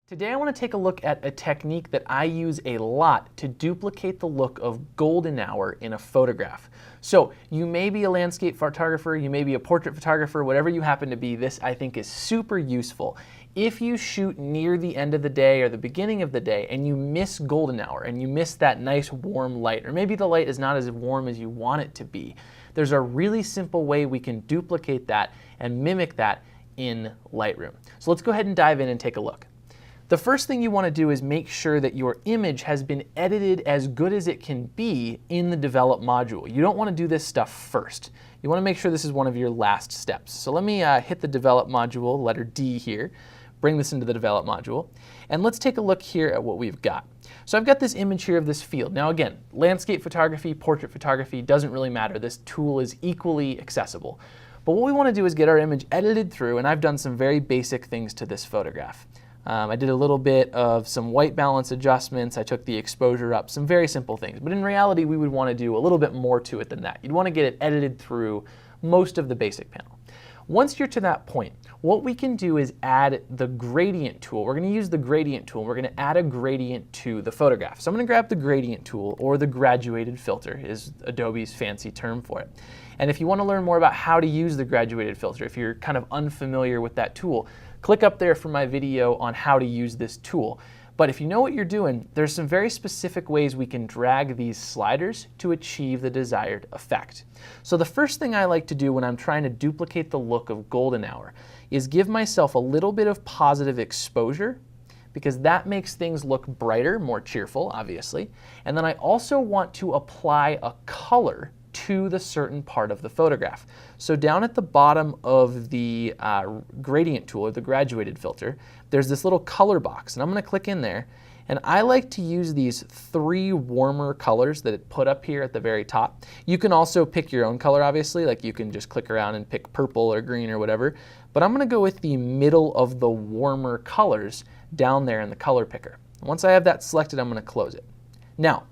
Today I want to take a look at a technique that I use a lot to duplicate the look of golden hour in a photograph. So you may be a landscape photographer, you may be a portrait photographer, whatever you happen to be, this I think is super useful. If you shoot near the end of the day or the beginning of the day and you miss golden hour and you miss that nice warm light, or maybe the light is not as warm as you want it to be, there's a really simple way we can duplicate that and mimic that in Lightroom. So let's go ahead and dive in and take a look. The first thing you want to do is make sure that your image has been edited as good as it can be in the develop module. You don't want to do this stuff first. You want to make sure this is one of your last steps. So let me hit the develop module, letter D here, bring this into the develop module, and let's take a look here at what we've got. So I've got this image here of this field. Now again, landscape photography, portrait photography, doesn't really matter. This tool is equally accessible. But what we want to do is get our image edited through, and I've done some very basic things to this photograph. I did a little bit of some white balance adjustments, I took the exposure up, some very simple things. But in reality, we would want to do a little bit more to it than that. You'd want to get it edited through most of the basic panel. Once you're to that point, what we can do is add the gradient tool. We're going to use the gradient tool. We're going to add a gradient to the photograph. So I'm going to grab the gradient tool, or the graduated filter is Adobe's fancy term for it. And if you want to learn more about how to use the graduated filter, if you're kind of unfamiliar with that tool, click up there for my video on how to use this tool. But if you know what you're doing, there's some very specific ways we can drag these sliders to achieve the desired effect. So the first thing I like to do when I'm trying to duplicate the look of golden hour is give myself a little bit of positive exposure, because that makes things look brighter, more cheerful, obviously. And then I also want to apply a color to the certain part of the photograph. So down at the bottom of the gradient tool, or the graduated filter, there's this little color box, and I'm going to click in there, and I like to use these 3 warmer colors that it put up here at the very top. You can also pick your own color, obviously, like you can just click around and pick purple or green or whatever, but I'm going to go with the middle of the warmer colors down there in the color picker. Once I have that selected, I'm going to close it. Now,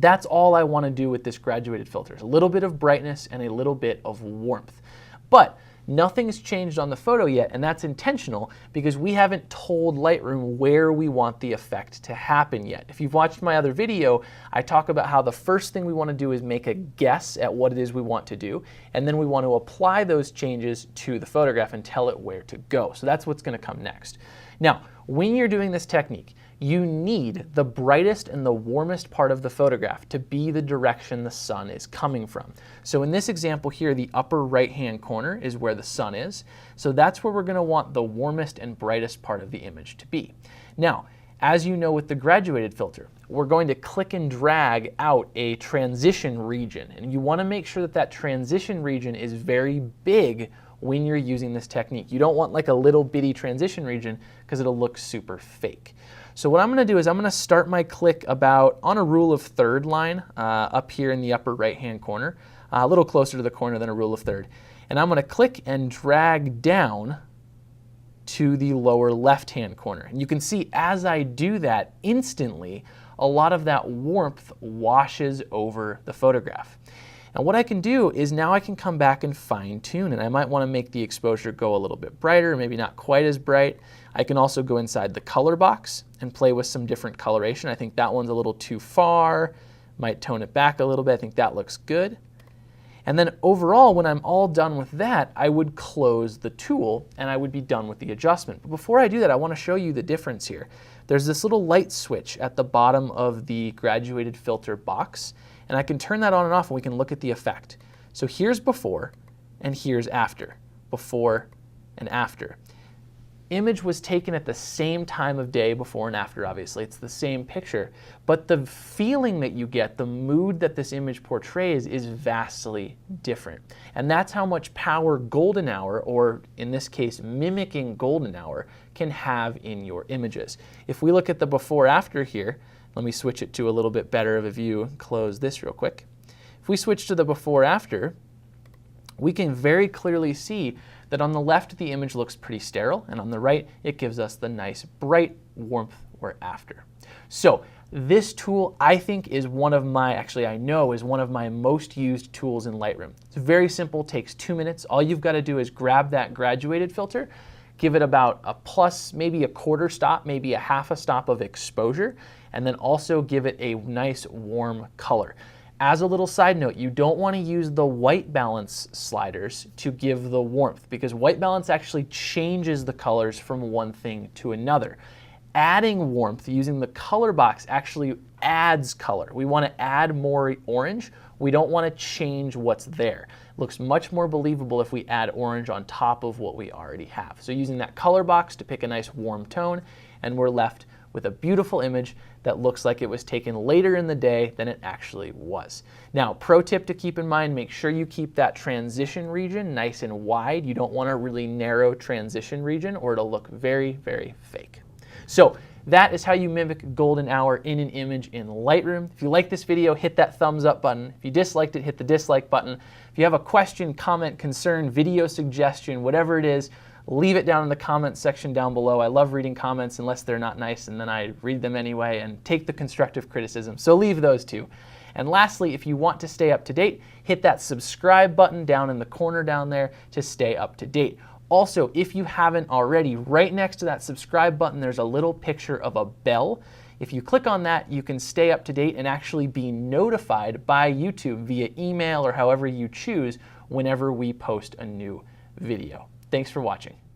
that's all I want to do with this graduated filter. A little bit of brightness and a little bit of warmth. But nothing's changed on the photo yet, and that's intentional because we haven't told Lightroom where we want the effect to happen yet. If you've watched my other video, I talk about how the first thing we want to do is make a guess at what it is we want to do, and then we want to apply those changes to the photograph and tell it where to go. So that's what's going to come next. Now, when you're doing this technique, you need the brightest and the warmest part of the photograph to be the direction the sun is coming from. So in this example here, the upper right-hand corner is where the sun is. So that's where we're going to want the warmest and brightest part of the image to be. Now, as you know with the graduated filter, we're going to click and drag out a transition region. And you want to make sure that that transition region is very big when you're using this technique. You don't want like a little bitty transition region because it'll look super fake. So what I'm going to do is I'm going to start my click about on a rule of third line up here in the upper right hand corner, a little closer to the corner than a rule of third. And I'm going to click and drag down to the lower left hand corner. And you can see as I do that, instantly a lot of that warmth washes over the photograph. And what I can do is now I can come back and fine tune, and I might want to make the exposure go a little bit brighter, maybe not quite as bright. I can also go inside the color box and play with some different coloration. I think that one's a little too far, might tone it back a little bit. I think that looks good. And then overall, when I'm all done with that, I would close the tool and I would be done with the adjustment. But before I do that, I want to show you the difference here. There's this little light switch at the bottom of the graduated filter box, and I can turn that on and off and we can look at the effect. So here's before and here's after. Before and after. Image was taken at the same time of day, before and after, obviously. It's the same picture. But the feeling that you get, the mood that this image portrays is vastly different. And that's how much power golden hour, or in this case, mimicking golden hour, can have in your images. If we look at the before-after here, let me switch it to a little bit better of a view and close this real quick. If we switch to the before-after, we can very clearly see that on the left the image looks pretty sterile, and on the right it gives us the nice bright warmth or after. So this tool I think is one of my, actually I know is one of my most used tools in Lightroom. It's very simple, takes 2 minutes. All you've got to do is grab that graduated filter, give it about a plus, maybe a quarter stop, maybe a half a stop of exposure, and then also give it a nice warm color. As a little side note, you don't want to use the white balance sliders to give the warmth, because white balance actually changes the colors from one thing to another. Adding warmth using the color box actually adds color. We want to add more orange. We don't want to change what's there. It looks much more believable if we add orange on top of what we already have. So using that color box to pick a nice warm tone, and we're left with a beautiful image that looks like it was taken later in the day than it actually was. Now, pro tip to keep in mind, make sure you keep that transition region nice and wide. You don't want a really narrow transition region or it'll look very, very fake. So that is how you mimic golden hour in an image in Lightroom. If you like this video, hit that thumbs up button. If you disliked it, hit the dislike button. If you have a question, comment, concern, video suggestion, whatever it is, leave it down in the comments section down below. I love reading comments unless they're not nice, and then I read them anyway and take the constructive criticism. So leave those too. And lastly, if you want to stay up to date, hit that subscribe button down in the corner down there to stay up to date. Also, if you haven't already, right next to that subscribe button, there's a little picture of a bell. If you click on that, you can stay up to date and actually be notified by YouTube via email or however you choose whenever we post a new video. Thanks for watching.